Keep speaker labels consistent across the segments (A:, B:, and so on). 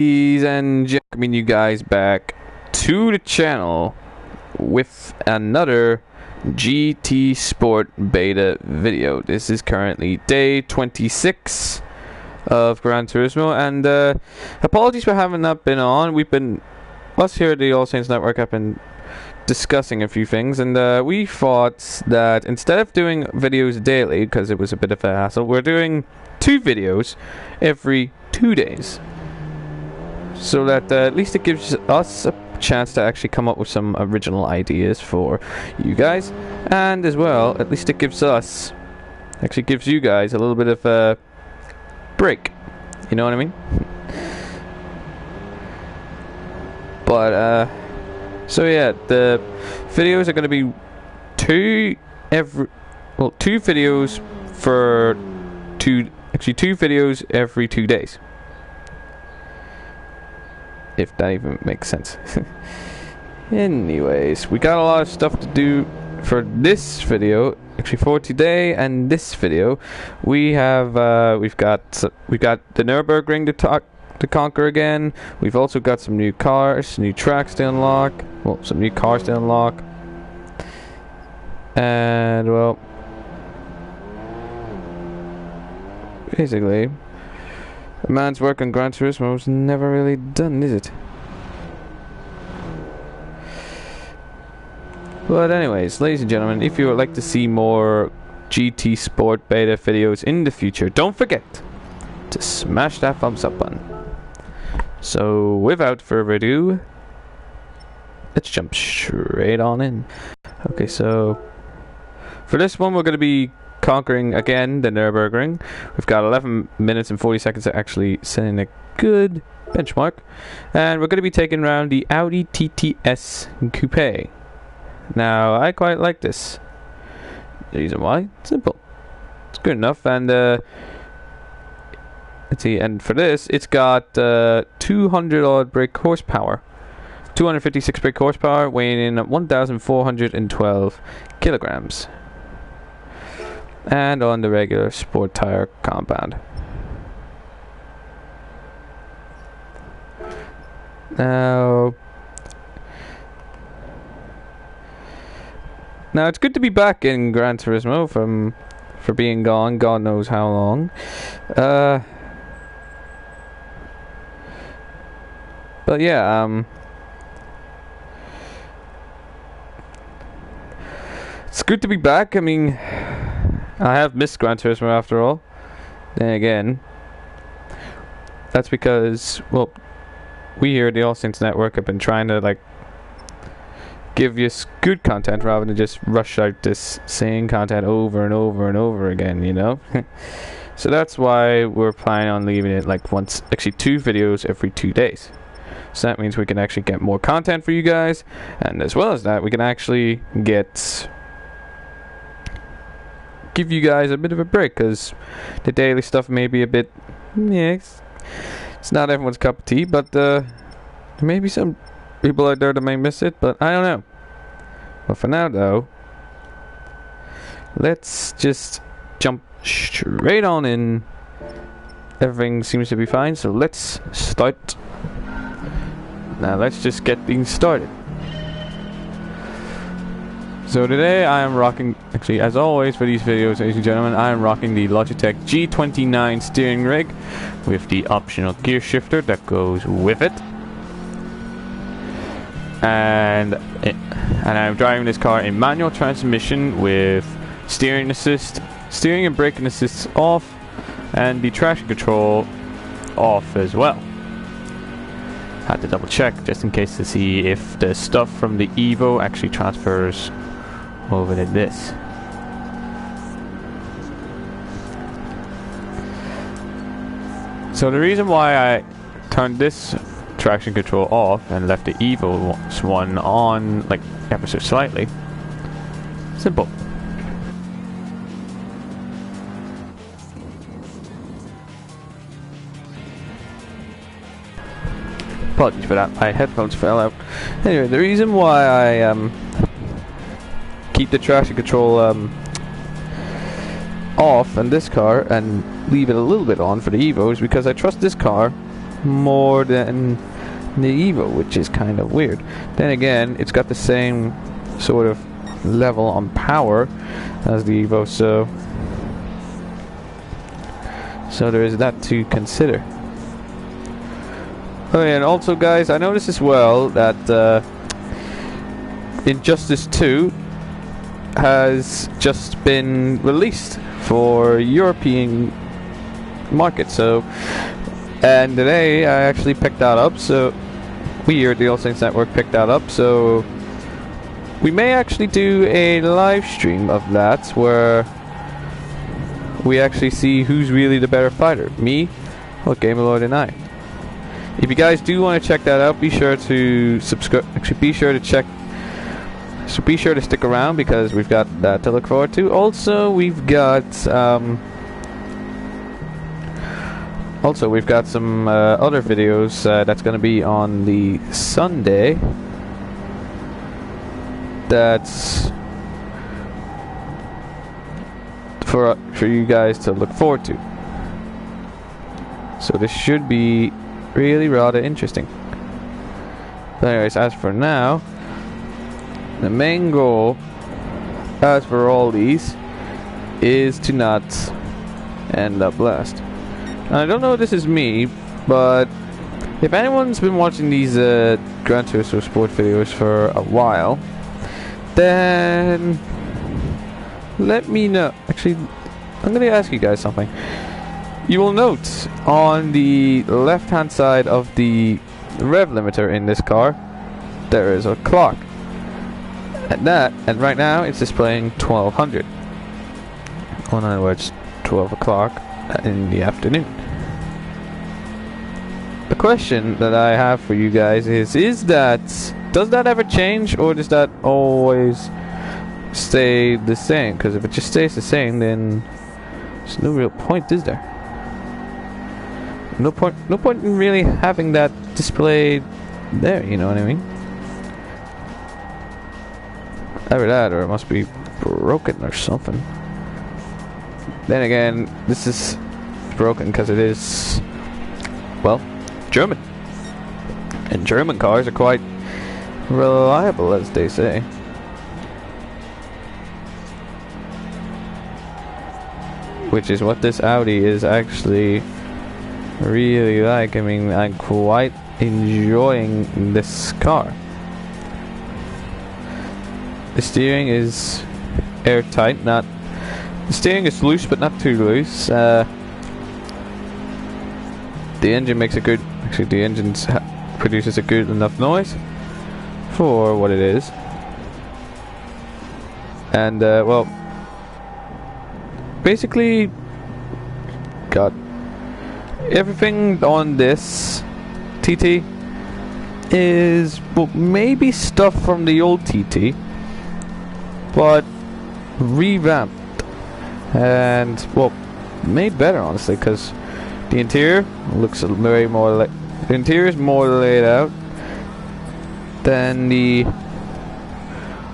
A: Ladies and gentlemen, you guys back to the channel with another GT Sport beta video. This is currently day 26 of Gran Turismo, and apologies for having not been on. Us here at the All Saints Network have been discussing a few things, and we thought that instead of doing videos daily, because it was a bit of a hassle, we're doing 2 videos every 2 days. So that at least it gives us a chance to actually come up with some original ideas for you guys, and as well, at least it gives you guys a little bit of a break. You know what I mean? But so yeah, the videos are going to be 2 videos for 2 videos every 2 days. If that even makes sense. Anyways, we got a lot of stuff to do for this video. Actually, for today and this video, we've got the Nurburgring to conquer again. We've also got some new cars, new tracks to unlock. Well, some new cars to unlock. And well, basically, a man's work on Gran Turismo was never really done, is it? But anyways, ladies and gentlemen, if you would like to see more GT Sport beta videos in the future, don't forget to smash that thumbs up button. So without further ado, let's jump straight on in. Okay, so for this one we're going to be conquering again the Nurburgring. We've got 11 minutes and 40 seconds to actually set in a good benchmark, and we're going to be taking around the Audi TTS Coupe. Now I quite like this. The reason why? Simple. It's good enough, and let's see. And for this, it's got 200 odd brake horsepower, 256 brake horsepower, weighing in at 1,412 kilograms. And on the regular sport tire compound. Now it's good to be back in Gran Turismo for being gone God knows how long. But yeah, it's good to be back. I mean, I have missed Gran Turismo after all. Then again, that's because, well, we here at the All Saints Network have been trying to give you good content rather than just rush out this same content over and over and over again, you know? So that's why we're planning on leaving it 2 videos every 2 days. So that means we can actually get more content for you guys, and as well as that, we can actually give you guys a bit of a break, because the daily stuff may be a bit, it's not everyone's cup of tea, but there may be some people out there that may miss it, but I don't know. But for now though, let's just jump straight on in. Everything seems to be fine, so let's start. Now let's just get things started. So today I am rocking, actually as always for these videos, ladies and gentlemen, I am rocking the Logitech G29 steering rig with the optional gear shifter that goes with it. And I'm driving this car in manual transmission with steering and braking assists off, and the traction control off as well. Had to double check just in case to see if the stuff from the Evo actually transfers over to this. So the reason why I turned this traction control off and left the Evo one on ever so slightly, simple. Apologies for that, my headphones fell out. Anyway, the reason why I keep the traction control off in this car and leave it a little bit on for the Evo is because I trust this car more than the Evo, which is kind of weird. Then again, it's got the same sort of level on power as the Evo, so there is that to consider. Oh yeah, and also guys, I noticed as well that Injustice 2 has just been released for European market, so, and today I actually picked that up, so we here at the All Saints Network picked that up, so we may actually do a live stream of that where we actually see who's really the better fighter, me or Gamerlord and I. If you guys do want to check that out, be sure to subscribe. Actually, be sure to check. So be sure to stick around because we've got that to look forward to. Also, we've got some other videos that's going to be on the Sunday. That's for you guys to look forward to. So this should be really rather interesting. But anyways, as for now, the main goal, as for all these, is to not end up last. And I don't know if this is me, but if anyone's been watching these Gran Turismo Sport videos for a while, then let me know. Actually, I'm going to ask you guys something. You will note on the left hand side of the rev limiter in this car there is a clock, and right now it's displaying 1200. Well, in other words, 12 o'clock in the afternoon. The question that I have for you guys is does that ever change, or does that always stay the same? Because if it just stays the same, then there's no real point, is there? No point in really having that displayed there, you know what I mean? Either that, or it must be broken or something. Then again, this is broken because it is, well, German. And German cars are quite reliable, as they say. Which is what this Audi is actually really like. I mean, I'm quite enjoying this car. The steering is airtight, the steering is loose but not too loose. The engine makes a good, actually the engine produces a good enough noise for what it is. And well, basically got everything on this TT is, well, maybe stuff from the old TT, but revamped and, well, made better, honestly, because the interior looks very more like, the interior is more laid out than the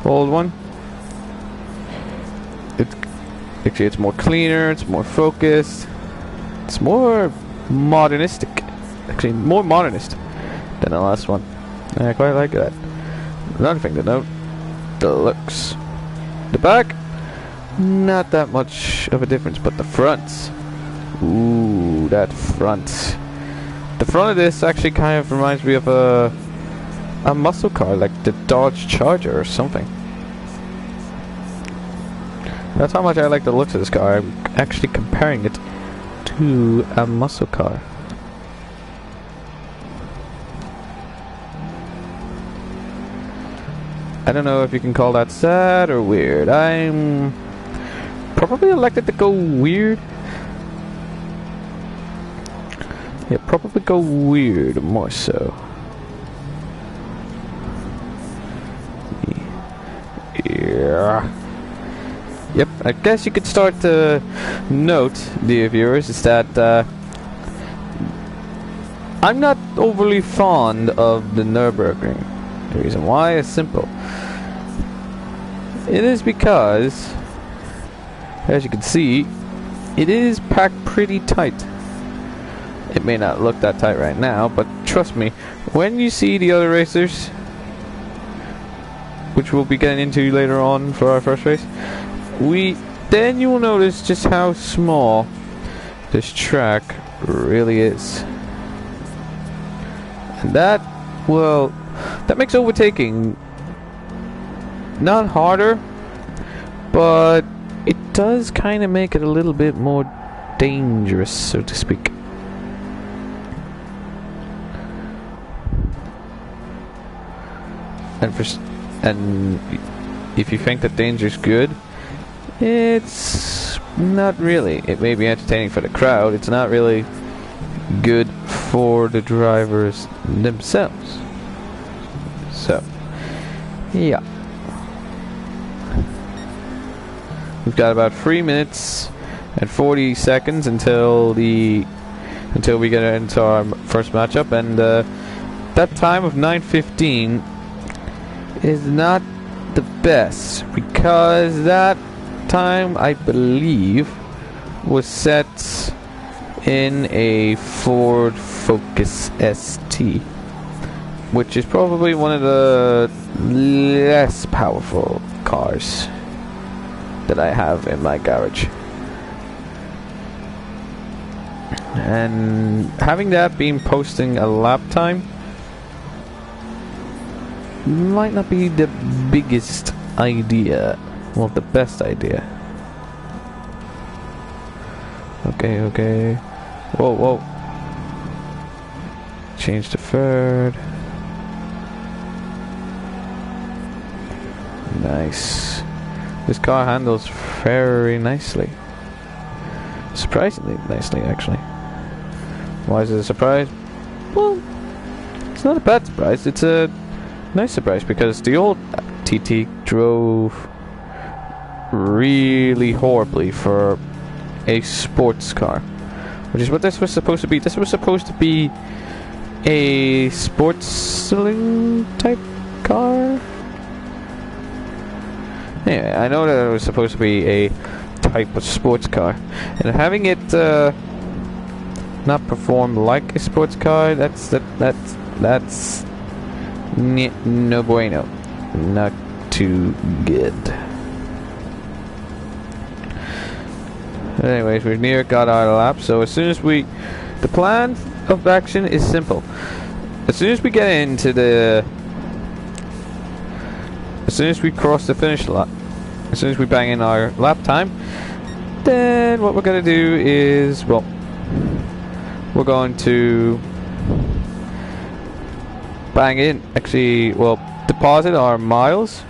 A: old one. It's more cleaner, it's more focused, it's more modernistic, actually more modernist than the last one. I quite like that. Another thing to note, the looks. The back, not that much of a difference, but the fronts, ooh, that front. The front of this actually kind of reminds me of a muscle car, like the Dodge Charger or something. That's how much I like the looks of this car. I'm actually comparing it to a muscle car. I don't know if you can call that sad or weird. I'm probably elected to go weird. Yeah, probably go weird more so. Yeah. Yep, I guess you could start to note, dear viewers, is that I'm not overly fond of the Nurburgring. The reason why is simple. It is because, as you can see, it is packed pretty tight. It may not look that tight right now, but trust me, when you see the other racers, which we'll be getting into later on for our first race, then you will notice just how small this track really is. And that makes overtaking not harder, but it does kind of make it a little bit more dangerous, so to speak. And if you think that danger is good, it's not really. It may be entertaining for the crowd. It's not really good for the drivers themselves. So, yeah. We've got about 3 minutes and 40 seconds until we get into our first matchup, and that time of 9:15 is not the best, because that time, I believe, was set in a Ford Focus ST, which is probably one of the less powerful cars that I have in my garage. And having that being posting a lap time might not be the biggest idea. Well, the best idea. Okay. Whoa. Change to third. Nice. This car handles very nicely. Surprisingly nicely, actually. Why is it a surprise? Well, it's not a bad surprise. It's a nice surprise, because the old TT drove really horribly for a sports car, which is what this was supposed to be. This was supposed to be a sportsling type car. Anyway, I know that it was supposed to be a type of sports car, and having it not perform like a sports car, that's no bueno. Not too good. Anyways, we've near got our lap, so as soon as the plan of action is simple. As soon as we get into as soon as we cross the finish line, as soon as we bang in our lap time, then what we're going to do is, well, we're going to deposit our miles.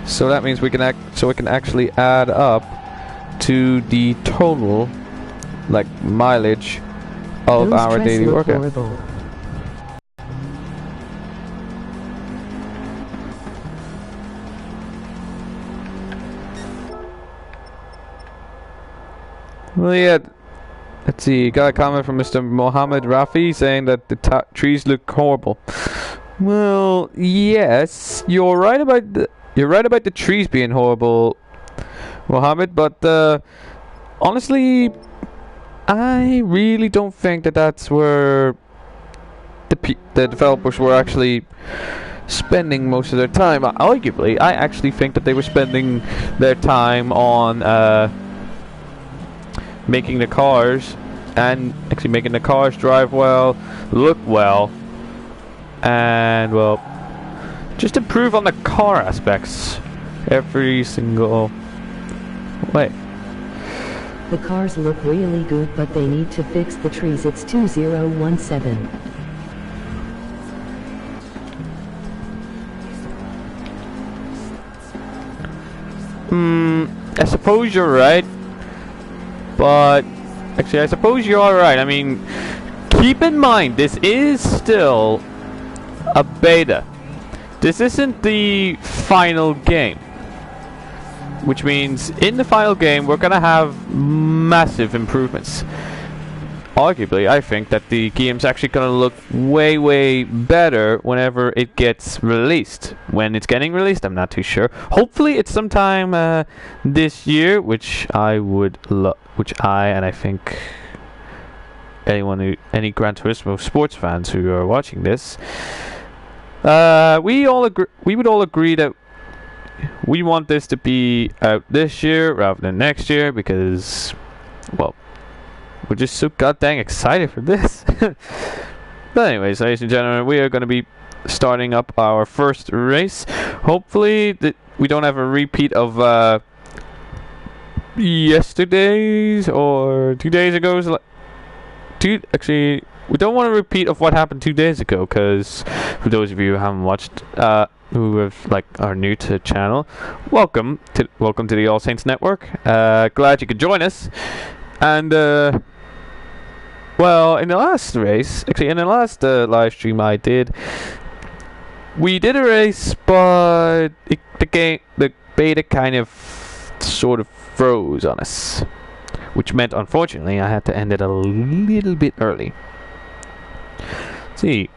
A: So that means we can actually add up to the total, like, mileage of our daily workout. Horrible. Well, yeah. Let's see. Got a comment from Mr. Mohammed Rafi saying that the trees look horrible. Well, yes, you're right about the trees being horrible, Mohammed. But honestly, I really don't think that that's where the developers were actually spending most of their time. Arguably, I actually think that they were spending their time on making the cars drive well, look well, and, well, just improve on the car aspects every single way.
B: The cars look really good, but they need to fix the trees. It's 2017.
A: I suppose you're right. But actually, I suppose you are right. I mean, keep in mind, this is still a beta. This isn't the final game. Which means, in the final game, we're going to have massive improvements. Arguably, I think that the game's actually going to look way, way better whenever it gets released. When it's getting released, I'm not too sure. Hopefully, it's sometime this year, which I would love. I think any Gran Turismo sports fans who are watching this, we would all agree that we want this to be out this year rather than next year because, well, we're just so goddamn excited for this. But anyways, ladies and gentlemen, we are going to be starting up our first race. Hopefully we don't have a repeat of yesterday's or 2 days ago's. Actually, we don't want a repeat of what happened 2 days ago, because for those of you who haven't watched, who are new to the channel, welcome to the All Saints Network. Glad you could join us. And well, in the last race, actually in the last live stream we did a race, but the beta kind of sort of froze on us, which meant unfortunately I had to end it a little bit early. Let's see.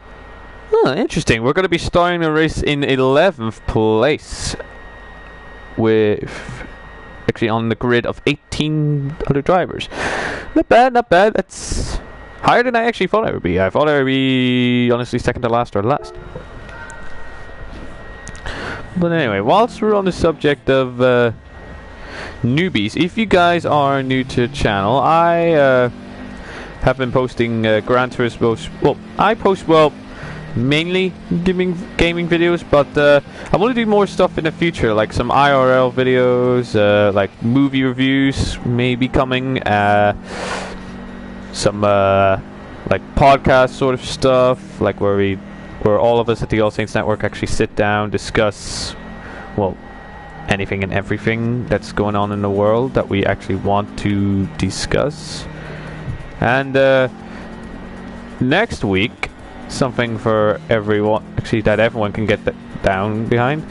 A: Oh, interesting. We're going to be starting the race in 11th place with actually on the grid of 18 other drivers. Not bad, not bad. That's higher than I actually thought I would be. I thought I would be honestly second to last or last. But anyway, whilst we're on the subject of newbies, if you guys are new to the channel, I have been posting Gran Turismo. Well, I post mainly gaming videos, but I want to do more stuff in the future, like some IRL videos, like movie reviews maybe coming, some like podcast sort of stuff, like where all of us at the All Saints Network actually sit down, discuss, well, anything and everything that's going on in the world that we actually want to discuss. And next week, something for everyone, actually that everyone can get down behind,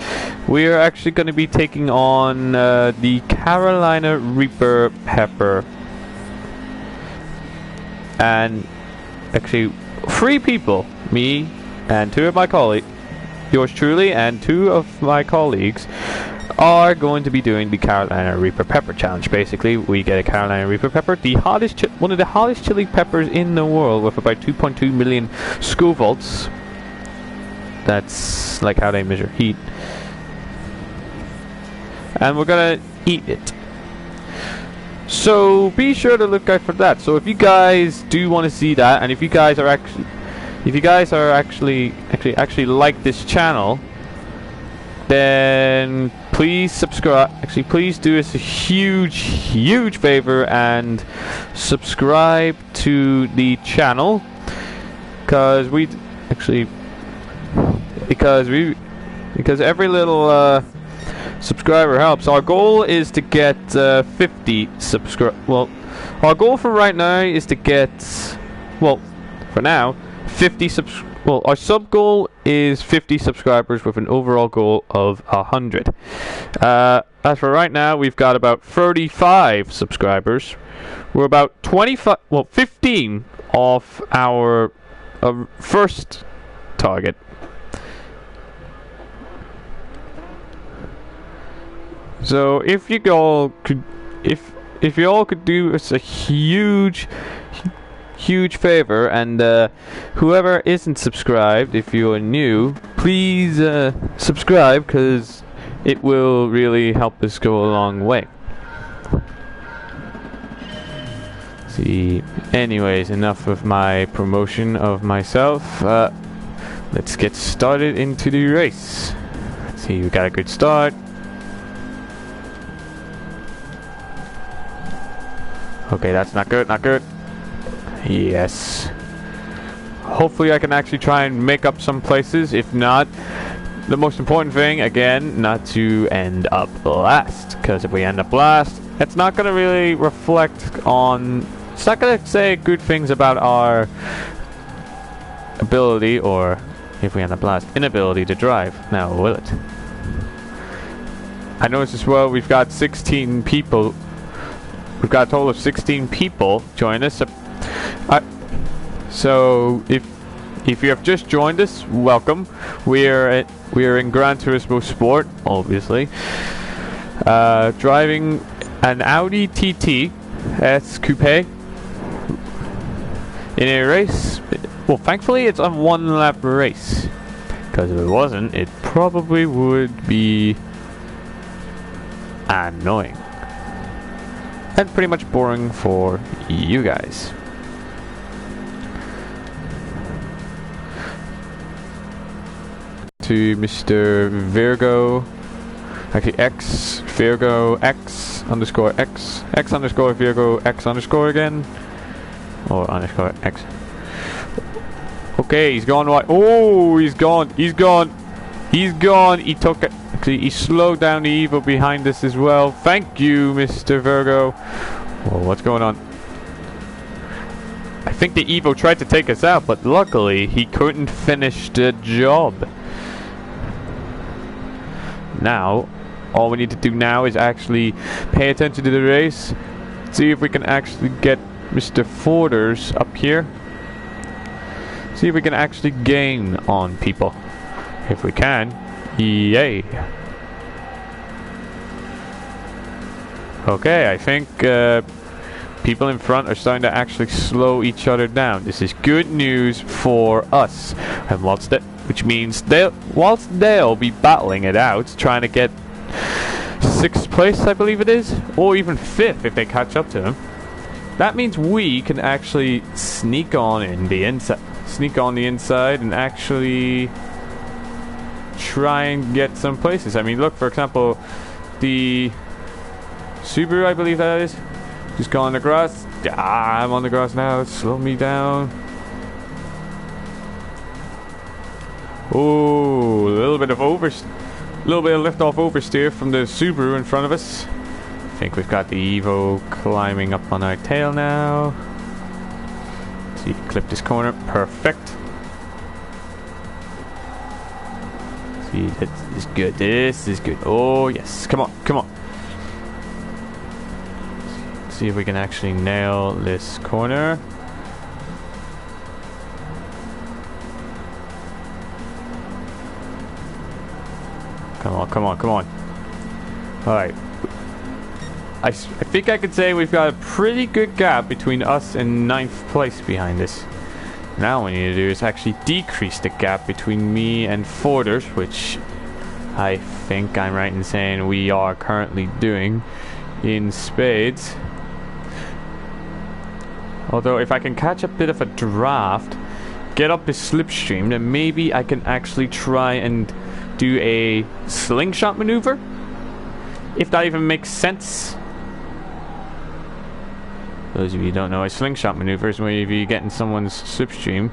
A: we are actually going to be taking on the Carolina Reaper Pepper. And actually 3 people, me and 2 of my colleagues, yours truly and 2 of my colleagues, are going to be doing the Carolina Reaper Pepper Challenge. Basically, we get a Carolina Reaper Pepper, one of the hottest chili peppers in the world, with about 2.2 million Scovolts. That's like how they measure heat. And we're gonna eat it. So be sure to look out for that. So if you guys do want to see that, and if you guys are actually like this channel, then please subscribe. Actually, please do us a huge favor and subscribe to the channel, because every little subscriber helps. Our goal is to get 50 Well, our goal for right now is to get, well, for now, 50 Well, our sub goal is 50 subscribers with an overall goal of 100. As for right now, we've got about 35 subscribers. We're about 15 off our first target. So if you all could, if you all could do us a huge favor, and whoever isn't subscribed, if you are new, please subscribe, because it will really help us go a long way. See, anyways, enough of my promotion of myself. Let's get started into the race. See, we got a good start. Okay, that's not good, not good. Yes. Hopefully I can actually try and make up some places. If not, the most important thing, again, not to end up last. Because if we end up last, it's not going to really reflect on... It's not going to say good things about our ability, or, if we end up last, inability to drive. Now, will it? I noticed as well we've got 16 people. We've got a total of 16 people join us. So if you have just joined us, welcome. We are in Gran Turismo Sport, obviously, driving an Audi TTS Coupe in a race. Well, thankfully it's a 1 lap race, because if it wasn't, it probably would be annoying and pretty much boring for you guys. To Mr. Virgo, actually X Virgo X underscore X X underscore Virgo X underscore again, or underscore X. Okay, he's gone right. Oh, he's gone. He's gone. He's gone. He took it. Actually, he slowed down the Evo behind us as well. Thank you, Mr. Virgo. Whoa, what's going on? I think the Evo tried to take us out, but luckily he couldn't finish the job. Now, all we need to do now is actually pay attention to the race. See if we can actually get Mr. Forders up here. See if we can actually gain on people. If we can, yay. Okay, I think people in front are starting to actually slow each other down. This is good news for us. And which means whilst they'll be battling it out, trying to get 6th place, I believe it is, or even 5th if they catch up to him. That means we can actually sneak on the inside and actually try and get some places. I mean, look, for example, the Subaru, I believe that is, just go on the grass. Ah, I'm on the grass now. Slow me down. Oh, a little bit of lift off oversteer from the Subaru in front of us. I think we've got the Evo climbing up on our tail now. See, clip this corner. Perfect. See, this is good. This is good. Oh, yes. Come on. Come on. See if we can actually nail this corner. Come on, come on, come on. Alright. I think I could say we've got a pretty good gap between us and 9th place behind this. Now what we need to do is actually decrease the gap between me and Forders, which I think I'm right in saying we are currently doing in spades. Although if I can catch a bit of a draft, get up the slipstream, then maybe I can actually try and do a slingshot maneuver, if that even makes sense. Those of you who don't know, a slingshot maneuver is where if you get in someone's slipstream,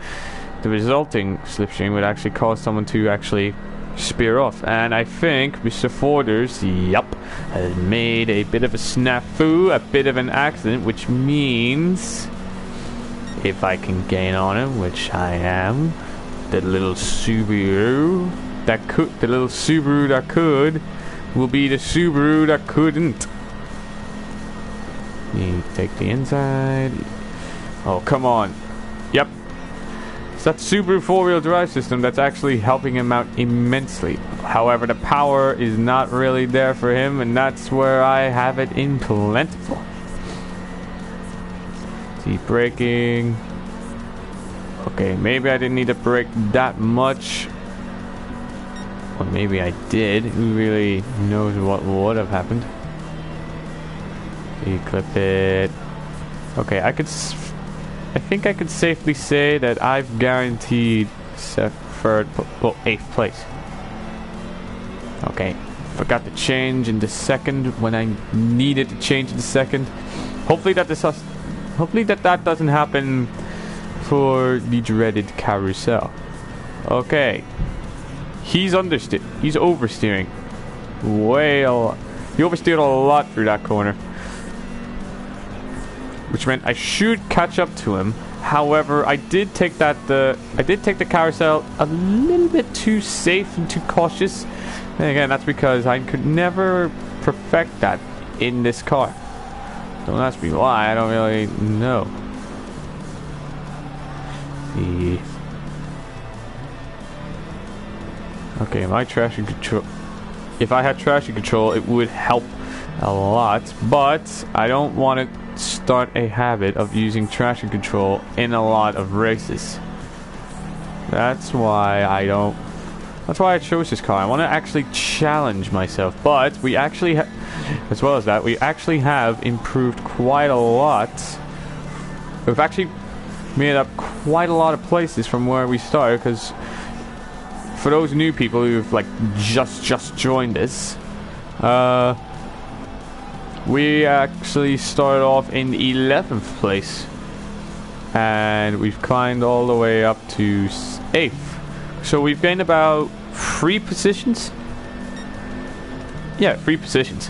A: the resulting slipstream would actually cause someone to actually spear off. And I think Mr. Forders, yup, has made a bit of a snafu, a bit of an accident, which means if I can gain on him, which I am, the little Subaru that could will be the Subaru that couldn't. You take the inside. Oh, come on. Yep. It's that Subaru 4-wheel drive system that's actually helping him out immensely. However, the power is not really there for him, and that's where I have it in plentiful. See, braking. Okay, maybe I didn't need to brake that much. Or maybe I did. Who really knows what would have happened? You clip it. Okay, I think I could safely say that I've guaranteed 8th place. Okay, forgot to change in the second when I needed to change in the second. Hopefully that doesn't happen for the dreaded carousel. Okay. He's oversteering. He oversteered a lot through that corner, which meant I should catch up to him. However, I did take the carousel a little bit too safe and too cautious. And again, that's because I could never perfect that in this car. Don't ask me why. I don't really know. See. Okay, my traction control. If I had traction control, it would help a lot, but I don't want it start a habit of using traction control in a lot of races. That's why I chose this car. I want to actually challenge myself. But we actually, as well as that, we actually have improved quite a lot. We've actually made up quite a lot of places from where we started. Because for those new people who've like just joined us, we actually started off in 11th place. And we've climbed all the way up to 8th. So we've gained about 3 positions. Yeah, 3 positions.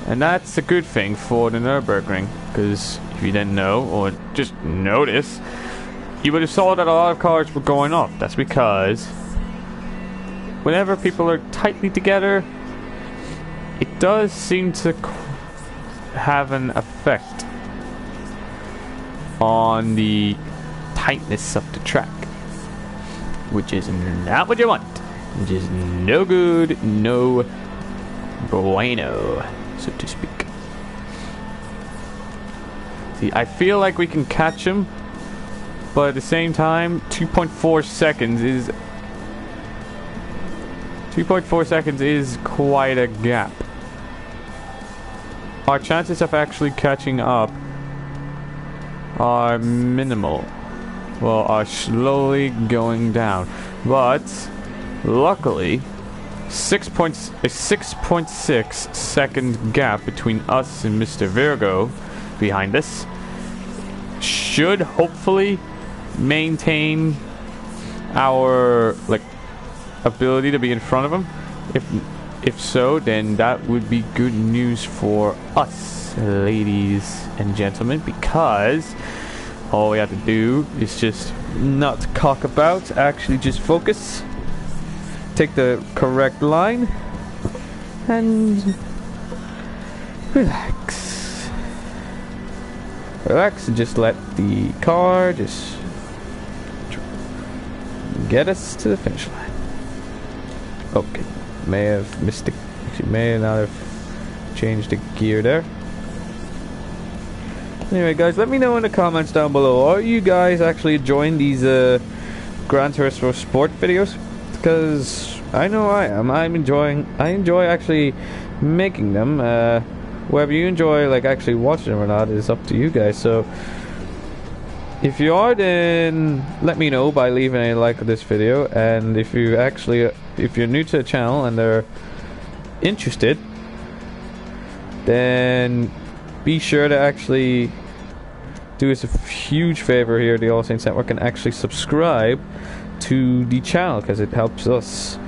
A: And that's a good thing for the Nurburgring. Because if you didn't know, or just notice, you would have saw that a lot of cars were going up. That's because whenever people are tightly together, it does seem to have an effect on the tightness of the track, which is not what you want, which is no good, no bueno, so to speak. See, I feel like we can catch him, but at the same time, 2.4 seconds is quite a gap. Our chances of actually catching up are minimal. Well, are slowly going down. But luckily, 6.6 second gap between us and Mr. Virgo behind us should hopefully maintain our ability to be in front of him. If so, then that would be good news for us, ladies and gentlemen, because all we have to do is just not cock about, actually just focus, take the correct line, and relax. Relax and just let the car just get us to the finish line. Okay. May have missed it. She may not have changed the gear there. Anyway, guys, let me know in the comments down below. Are you guys actually enjoying these Gran Turismo Sport videos? Because I know I am. I enjoy actually making them. Whether you enjoy actually watching them or not is up to you guys. So if you are, then let me know by leaving a like of this video. And if you're new to the channel and they're interested, then be sure to actually do us a huge favor here at the All Saints Network and actually subscribe to the channel, because it helps us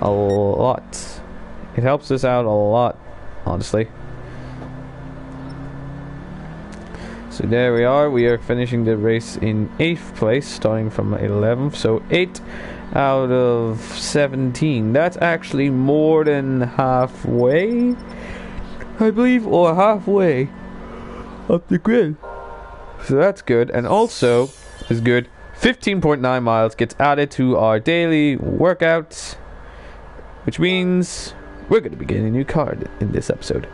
A: a lot. It helps us out a lot, honestly. So there we are finishing the race in 8th place, starting from 11th, so 8 out of 17. That's actually more than halfway, I believe, or halfway up the grid. So that's good, and also is good, 15.9 miles gets added to our daily workouts, which means we're going to be getting a new car in this episode.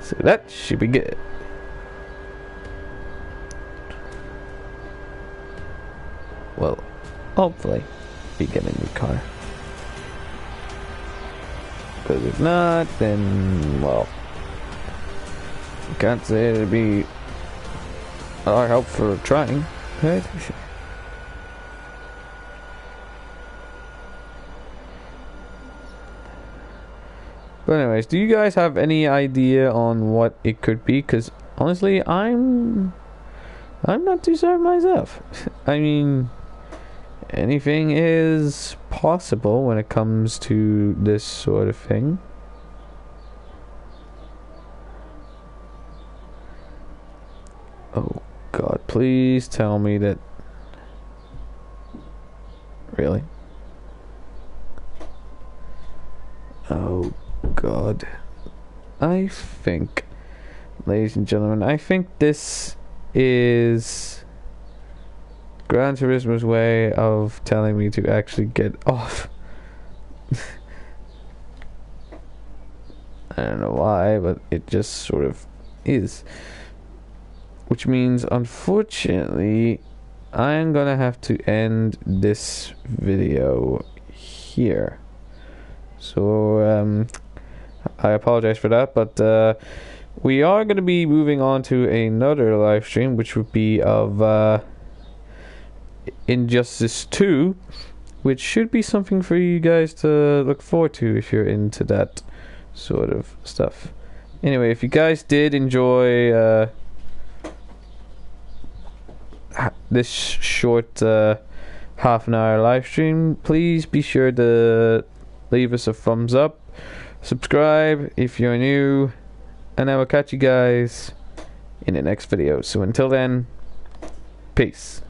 A: So that should be good. Well, hopefully be getting a new car. Because if not, then, well, can't say it'd be our help for trying, right? But anyways, do you guys have any idea on what it could be? Because honestly, I'm not too certain myself. I mean, anything is possible when it comes to this sort of thing. Oh God, please tell me that. Really? Oh God. I think, ladies and gentlemen, I think this is Gran Turismo's way of telling me to actually get off. I don't know why, but it just sort of is. which means unfortunately I'm gonna have to end this video here. So I apologize for that, but we are going to be moving on to another live stream, which would be of Injustice 2, which should be something for you guys to look forward to if you're into that sort of stuff. Anyway, if you guys did enjoy this short half an hour live stream, please be sure to leave us a thumbs up, subscribe if you're new, and I will catch you guys in the next video. So until then, peace.